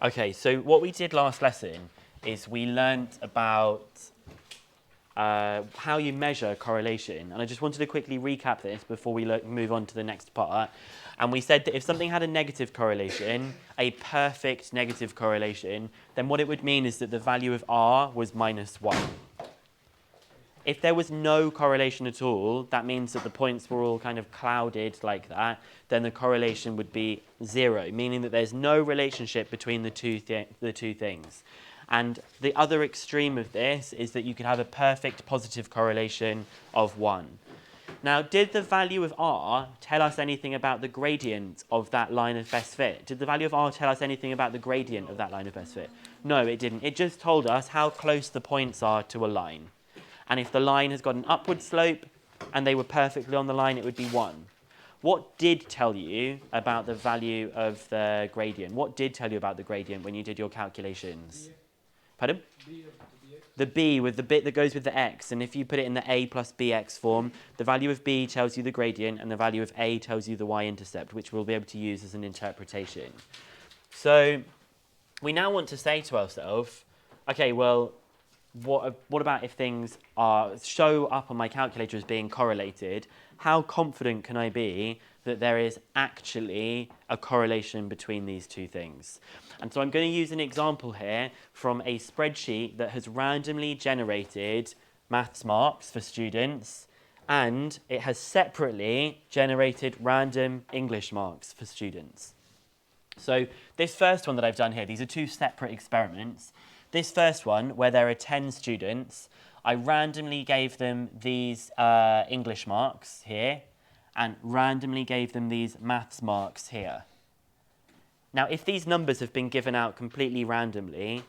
Okay, so what we did last lesson is we learned about how you measure correlation. And I just wanted to quickly recap this before we move on to the next part. And we said that if something had a negative correlation, a perfect negative correlation, then what it would mean is that the value of R was -1. If there was no correlation at all, that means that the points were all kind of clouded like that, then the correlation would be 0, meaning that there's no relationship between the two things. And the other extreme of this is that you could have a perfect positive correlation of 1. Now, did the value of R tell us anything about the gradient of that line of best fit? Did the value of R tell us anything about the gradient of that line of best fit? No, it didn't. It just told us how close the points are to a line. And if the line has got an upward slope and they were perfectly on the line, it would be 1. What did tell you about the value of the gradient? What did tell you about the gradient when you did your calculations? Pardon? The b with the bit that goes with the x. And if you put it in the a plus bx form, the value of b tells you the gradient and the value of a tells you the y-intercept, which we'll be able to use as an interpretation. So we now want to say to ourselves, okay, well, what about if things show up on my calculator as being correlated? How confident can I be that there is actually a correlation between these two things? And so I'm going to use an example here from a spreadsheet that has randomly generated maths marks for students, and it has separately generated random English marks for students. So this first one that I've done here, these are two separate experiments. This first one, where there are 10 students, I randomly gave them these English marks here and randomly gave them these maths marks here. Now, if these numbers have been given out completely randomly,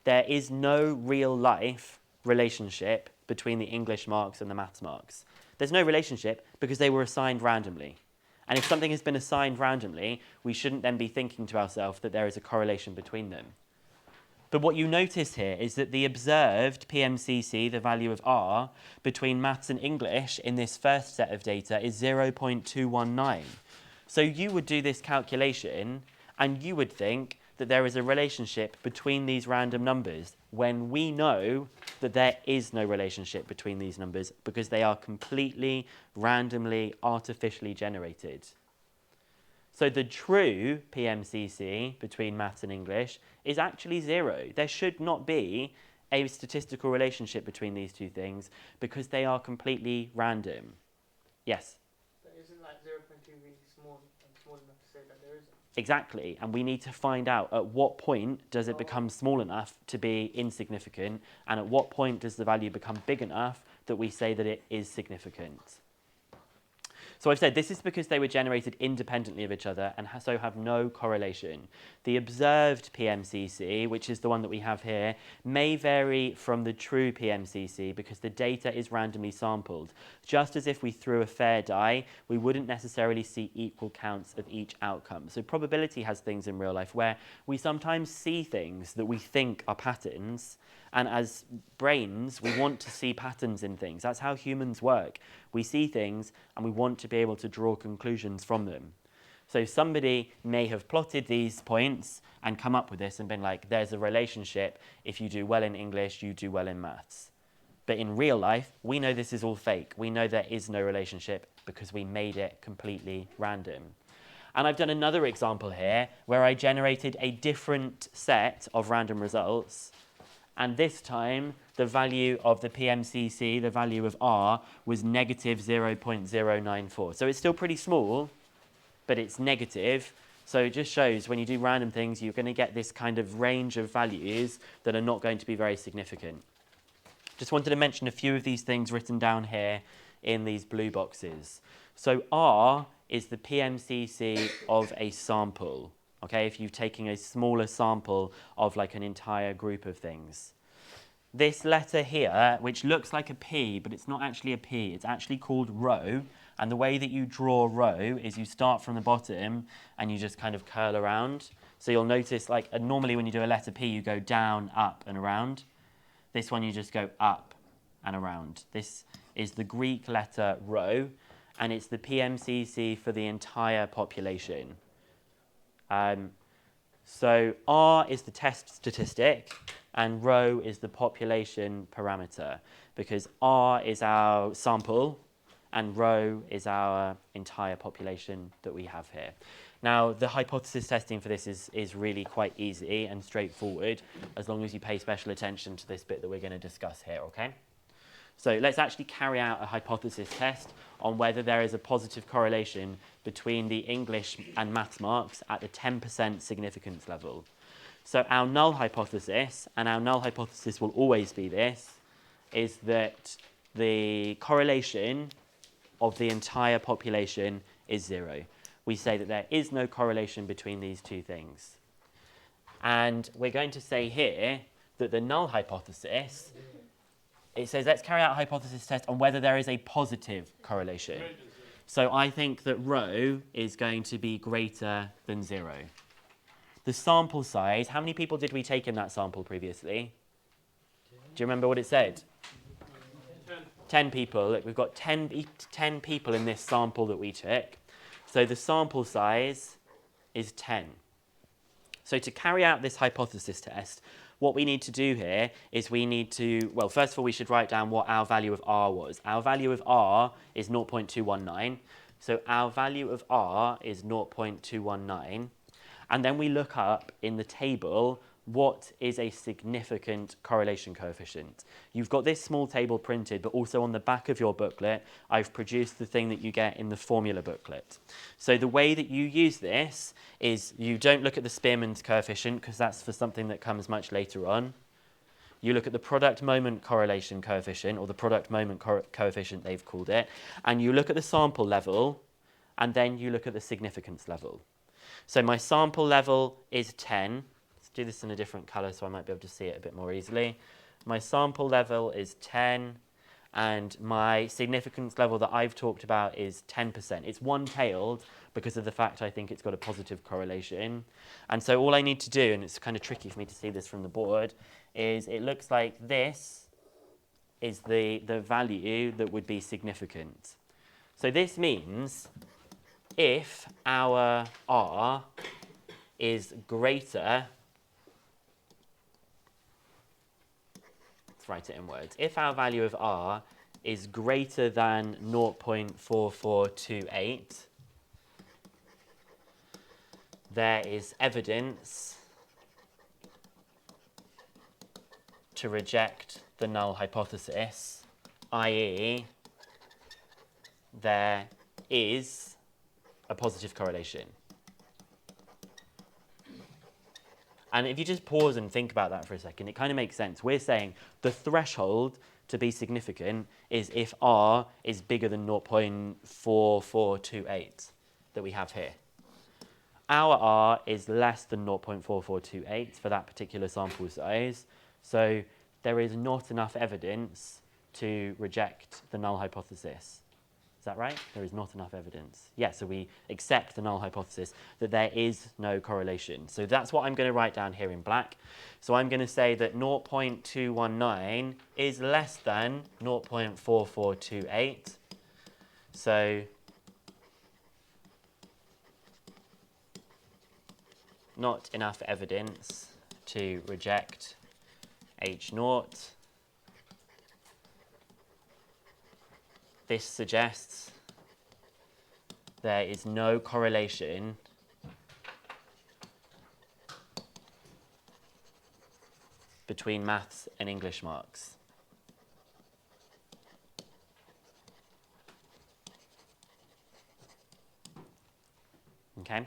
there is no real-life relationship between the English marks and the maths marks. There's no relationship because they were assigned randomly. And if something has been assigned randomly, we shouldn't then be thinking to ourselves that there is a correlation between them. But what you notice here is that the observed PMCC, the value of R, between maths and English in this first set of data is 0.219. So you would do this calculation and you would think that there is a relationship between these random numbers when we know that there is no relationship between these numbers because they are completely randomly, artificially generated. So the true PMCC between maths and English is actually 0. There should not be a statistical relationship between these two things because they are completely random. Yes? But isn't like 0.2 really small enough to say that there isn't? Exactly, and we need to find out at what point does it become small enough to be insignificant, and at what point does the value become big enough that we say that it is significant. So I've said this is because they were generated independently of each other and so have no correlation. The observed PMCC, which is the one that we have here, may vary from the true PMCC because the data is randomly sampled. Just as if we threw a fair die, we wouldn't necessarily see equal counts of each outcome. So probability has things in real life where we sometimes see things that we think are patterns, and as brains, we want to see patterns in things. That's how humans work. We see things and we want to be able to draw conclusions from them. So somebody may have plotted these points and come up with this and been like, there's a relationship. If you do well in English, you do well in maths. But in real life, we know this is all fake. We know there is no relationship because we made it completely random. And I've done another example here where I generated a different set of random results. And this time, the value of the PMCC, the value of R, was negative 0.094. So it's still pretty small, but it's negative. So it just shows when you do random things, you're going to get this kind of range of values that are not going to be very significant. Just wanted to mention a few of these things written down here in these blue boxes. So R is the PMCC of a sample. Okay, if you're taking a smaller sample of like an entire group of things. This letter here, which looks like a P, but it's not actually a P, it's actually called rho. And the way that you draw rho is you start from the bottom and you just kind of curl around. So you'll notice like normally when you do a letter P, you go down, up and around. This one you just go up and around. This is the Greek letter rho, and it's the PMCC for the entire population. So R is the test statistic and rho is the population parameter, because R is our sample and rho is our entire population that we have here. Now, the hypothesis testing for this is really quite easy and straightforward, as long as you pay special attention to this bit that we're going to discuss here, okay? So let's actually carry out a hypothesis test on whether there is a positive correlation between the English and maths marks at the 10% significance level. So our null hypothesis, and our null hypothesis will always be this, is that the correlation of the entire population is 0. We say that there is no correlation between these two things. And we're going to say here that the null hypothesis, it says let's carry out a hypothesis test on whether there is a positive correlation. So I think that rho is going to be greater than 0. The sample size, how many people did we take in that sample previously? Do you remember what it said? 10 people. Look, we've got 10 people in this sample that we took. So the sample size is 10. So to carry out this hypothesis test, what we need to do here is we need to, well, first of all, we should write down what our value of R was. Our value of R is 0.219. So our value of R is 0.219. And then we look up in the table what is a significant correlation coefficient. You've got this small table printed, but also on the back of your booklet, I've produced the thing that you get in the formula booklet. So the way that you use this is you don't look at the Spearman's coefficient, because that's for something that comes much later on. You look at the product moment correlation coefficient, or the product moment coefficient they've called it, and you look at the sample level, and then you look at the significance level. So my sample level is 10. Let's do this in a different color so I might be able to see it a bit more easily. My sample level is 10, and my significance level that I've talked about is 10%. It's one-tailed because of the fact I think it's got a positive correlation. And so all I need to do, and it's kind of tricky for me to see this from the board, is it looks like this is the value that would be significant. So this means if our R is greater, let's write it in words. If our value of R is greater than 0.4428, there is evidence to reject the null hypothesis, i.e., there is a positive correlation. And if you just pause and think about that for a second, it kind of makes sense. We're saying the threshold to be significant is if R is bigger than 0.4428 that we have here. Our R is less than 0.4428 for that particular sample size, so there is not enough evidence to reject the null hypothesis. Is that right? There is not enough evidence. Yeah, so we accept the null hypothesis that there is no correlation. So that's what I'm going to write down here in black. So I'm going to say that 0.219 is less than 0.4428. So not enough evidence to reject H0. This suggests there is no correlation between maths and English marks. Okay?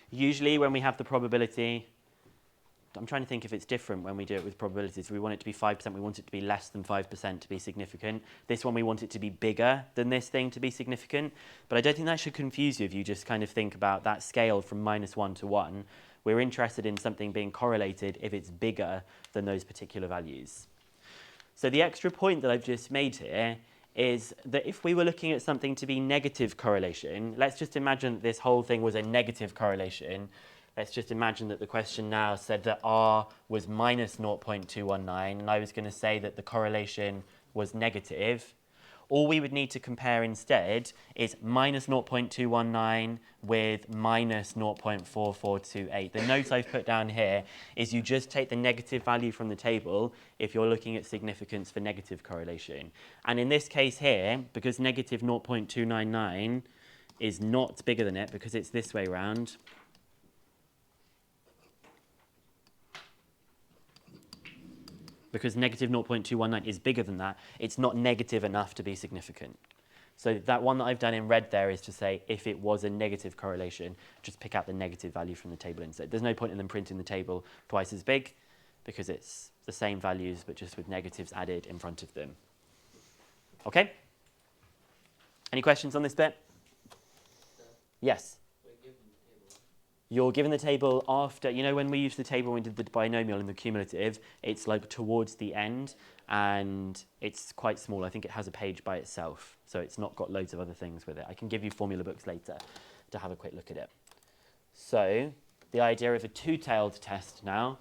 Usually when we have the probability, I'm trying to think if it's different when we do it with probabilities. We want it to be 5%, we want it to be less than 5% to be significant. This one we want it to be bigger than this thing to be significant. But I don't think that should confuse you if you just kind of think about that scale from -1 to 1. We're interested in something being correlated if it's bigger than those particular values. So the extra point that I've just made here is that if we were looking at something to be negative correlation, let's just imagine that this whole thing was a negative correlation. Let's just imagine that the question now said that R was -0.219, and I was going to say that the correlation was negative. All we would need to compare instead is minus 0.219 with minus 0.4428. The note I've put down here is you just take the negative value from the table if you're looking at significance for negative correlation. And in this case here, because negative 0.299 is not bigger than it because it's this way round, because negative 0.219 is bigger than that, it's not negative enough to be significant. So that one that I've done in red there is to say if it was a negative correlation, just pick out the negative value from the table instead. There's no point in them printing the table twice as big because it's the same values but just with negatives added in front of them. Okay? Any questions on this bit? Yes? You're given the table after, you know when we used the table when we did the binomial and the cumulative, it's like towards the end and it's quite small. I think it has a page by itself, so it's not got loads of other things with it. I can give you formula books later to have a quick look at it. So the idea of a two-tailed test now.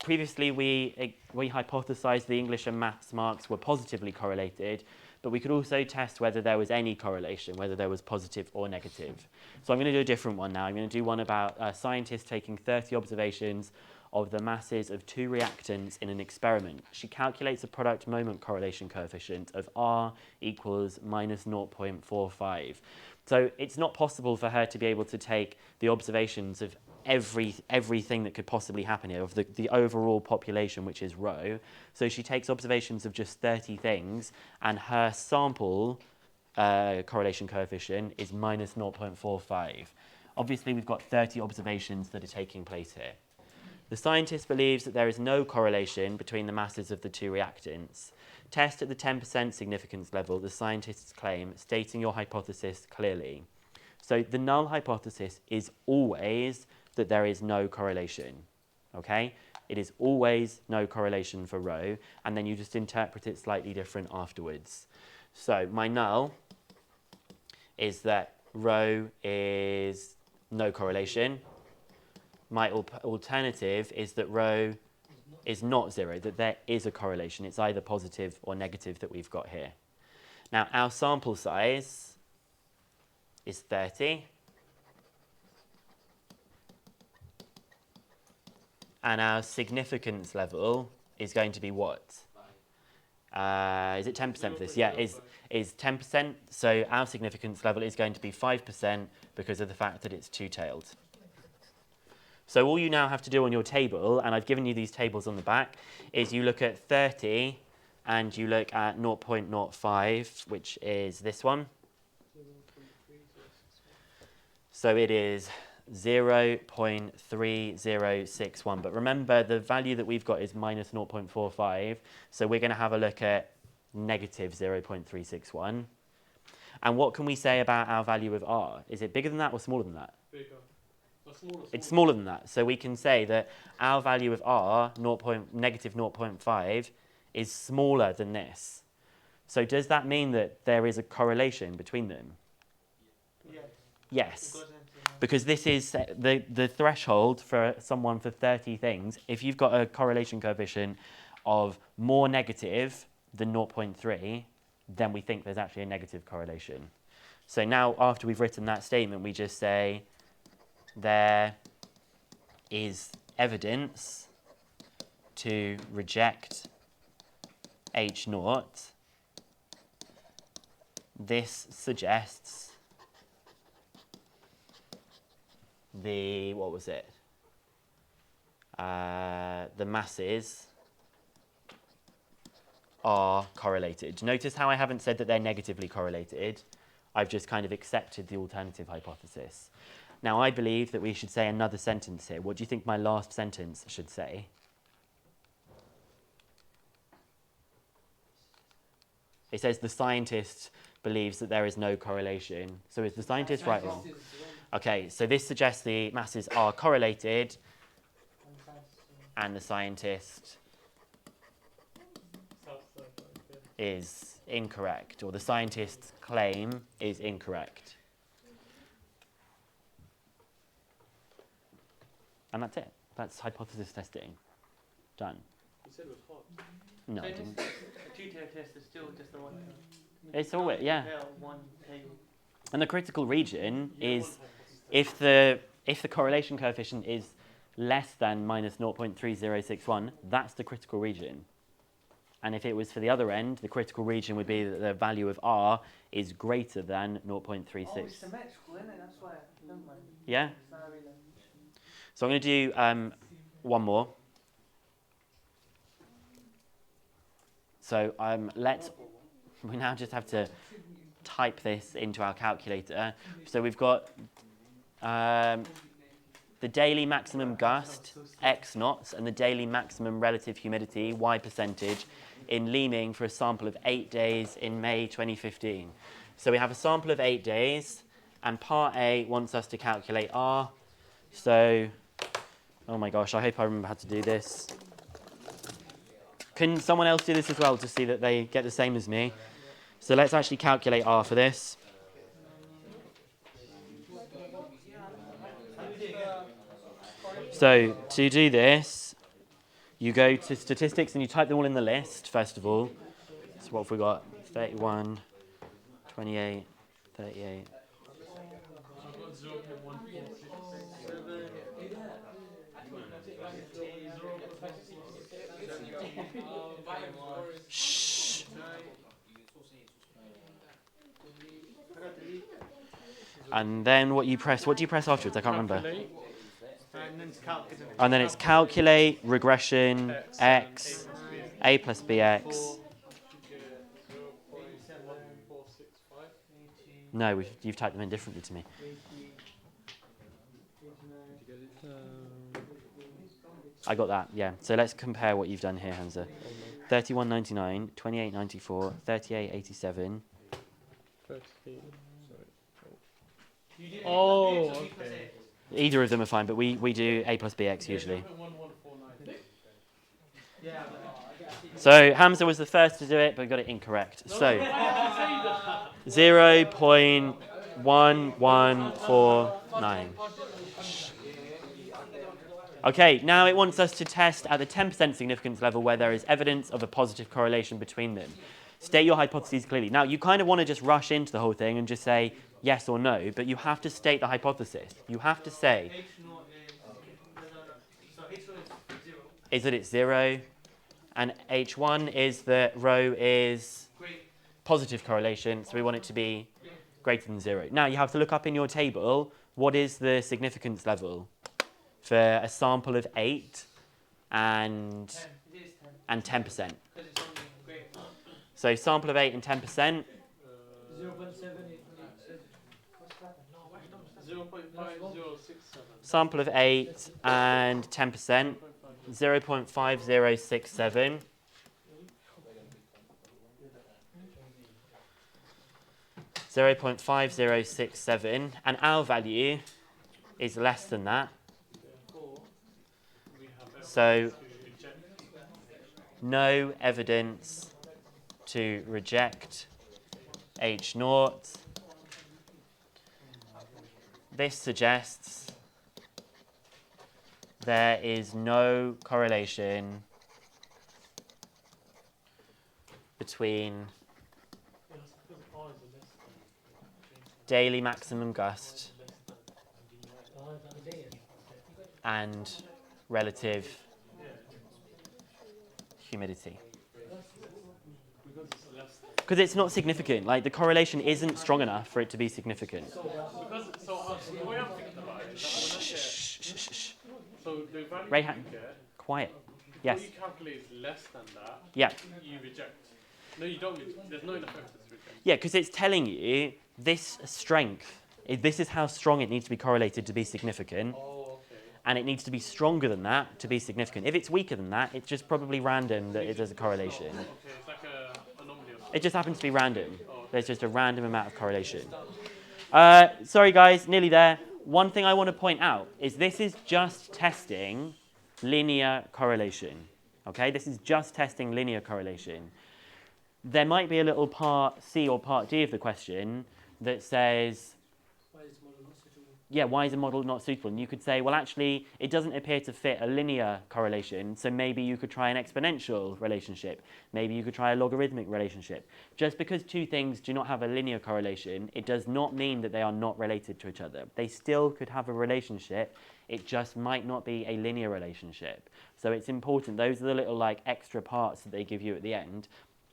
Previously we hypothesized the English and maths marks were positively correlated, but we could also test whether there was any correlation, whether there was positive or negative. So I'm going to do a different one now. I'm going to do one about a scientist taking 30 observations of the masses of two reactants in an experiment. She calculates a product moment correlation coefficient of R equals minus 0.45. So it's not possible for her to be able to take the observations of everything that could possibly happen here, of the overall population, which is rho. So she takes observations of just 30 things, and her sample correlation coefficient is minus 0.45. Obviously, we've got 30 observations that are taking place here. The scientist believes that there is no correlation between the masses of the two reactants. Test at the 10% significance level the scientists claim, stating your hypothesis clearly. So the null hypothesis is always that there is no correlation, okay? It is always no correlation for rho, and then you just interpret it slightly different afterwards. So my null is that rho is no correlation. My alternative is that rho is not zero, that there is a correlation. It's either positive or negative that we've got here. Now, our sample size is 30. And our significance level is going to be what? Is it 10% for this? Yeah, is 10%. So our significance level is going to be 5% because of the fact that it's two-tailed. So all you now have to do on your table, and I've given you these tables on the back, is you look at 30 and you look at 0.05, which is this one. So it is 0.3061. But remember, the value that we've got is minus 0.45. So we're going to have a look at negative 0.361. And what can we say about our value of R? Is it bigger than that or smaller than that? Bigger. Smaller. It's smaller than that. So we can say that our value of R, negative 0.5, is smaller than this. So does that mean that there is a correlation between them? Yes. Yes. Because this is the threshold for someone for 30 things. If you've got a correlation coefficient of more negative than 0.3, then we think there's actually a negative correlation. So now, after we've written that statement, we just say there is evidence to reject H0. This suggests the masses are correlated. Notice how I haven't said that they're negatively correlated. I've just kind of accepted the alternative hypothesis. Now I believe that we should say another sentence here. What do you think my last sentence should say? It says the scientist believes that there is no correlation. So is the scientist right or wrong? Okay, so this suggests the masses are correlated and the scientist is incorrect, or the scientist's claim is incorrect. And that's it. That's hypothesis testing. Done. You said it was hot. No, I didn't. A two-tailed test is still just the one. It's always, yeah. Compare one table. And the critical region is if the correlation coefficient is less than minus 0.3061, that's the critical region. And if it was for the other end, the critical region would be that the value of R is greater than 0.36. Oh, it's symmetrical, isn't it? That's why. Never mind. Yeah? Sorry, then. So I'm going to do one more. So we now just have to type this into our calculator. So we've got the daily maximum gust, X knots, and the daily maximum relative humidity, Y percentage, in Leeming for a sample of 8 days in May 2015. So we have a sample of 8 days, and part A wants us to calculate R. So, oh my gosh, I hope I remember how to do this. Can someone else do this as well to see that they get the same as me? So let's actually calculate R for this. So to do this, you go to statistics and you type them all in the list, first of all. So what have we got? 31, 28, 38. Shh. And then what do you press afterwards? I can't remember. And then it's calculate, regression, x, a plus bx. No, you've typed them in differently to me. I got that, yeah. So let's compare what you've done here, Hansa. 31.99, 28.94, 38.87. Oh, okay. Either of them are fine, but we do a plus bx usually. So Hamza was the first to do it, but got it incorrect. So 0.1149. Okay, now it wants us to test at the 10% significance level where there is evidence of a positive correlation between them. State your hypotheses clearly. Now, you kind of want to just rush into the whole thing and just say yes or no, but you have to state the hypothesis. You have to say, is that it's 0, and H1 is that rho is positive correlation, so we want it to be greater than 0. Now, you have to look up in your table, what is the significance level for a sample of 8 and 10%. So sample of 8 and 10%. 0.5067. Sample of 8 and 10%. 0.5067. .5067, and our value is less than that. So no evidence to reject H naught. This suggests there is no correlation between daily maximum gust and relative humidity. Because it's not significant. Like, the correlation isn't strong enough for it to be significant. The way I'm thinking about it is so the value Rayhan, you get, quiet. Yes. what you calculate is less than that. Yeah. You reject. No, you don't reject. There's no enough evidence to reject. Yeah, because it's telling you this strength, this is how strong it needs to be correlated to be significant. Oh, okay. And it needs to be stronger than that to be significant. If it's weaker than that, it's just probably random that it does a correlation. Okay, it's like an anomaly or something. It just happens to be random. Oh, okay. There's just a random amount of correlation. Sorry guys, nearly there. One thing I want to point out is this is just testing linear correlation. Okay, this is just testing linear correlation. There might be a little part C or part D of the question that says, Yeah, why is a model not suitable? And you could say, well, actually, it doesn't appear to fit a linear correlation, so maybe you could try an exponential relationship. Maybe you could try a logarithmic relationship. Just because two things do not have a linear correlation, it does not mean that they are not related to each other. They still could have a relationship, it just might not be a linear relationship. So it's important, those are the little like extra parts that they give you at the end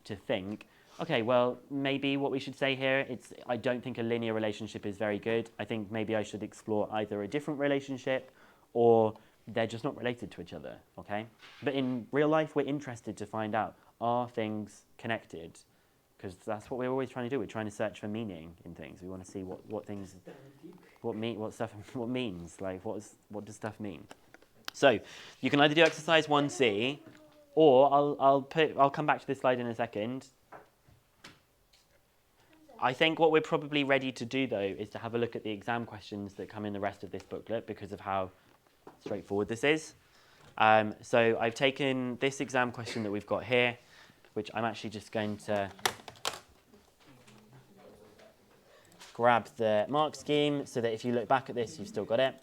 to think, okay, well, maybe what we should say here, I don't think a linear relationship is very good. I think maybe I should explore either a different relationship or they're just not related to each other, okay? But in real life, we're interested to find out, are things connected? Because that's what we're always trying to do. We're trying to search for meaning in things. We want to see what things, what means, like what does stuff mean? So you can either do exercise 1C, or I'll come back to this slide in a second. I think what we're probably ready to do, though, is to have a look at the exam questions that come in the rest of this booklet because of how straightforward this is. So I've taken this exam question that we've got here, which I'm actually just going to grab the mark scheme so that if you look back at this, you've still got it.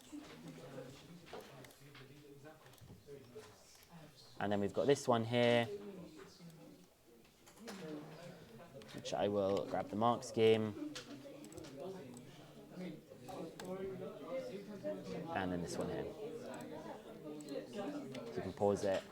And then we've got this one here, which I will grab the mark scheme. And then this one here. So you can pause it.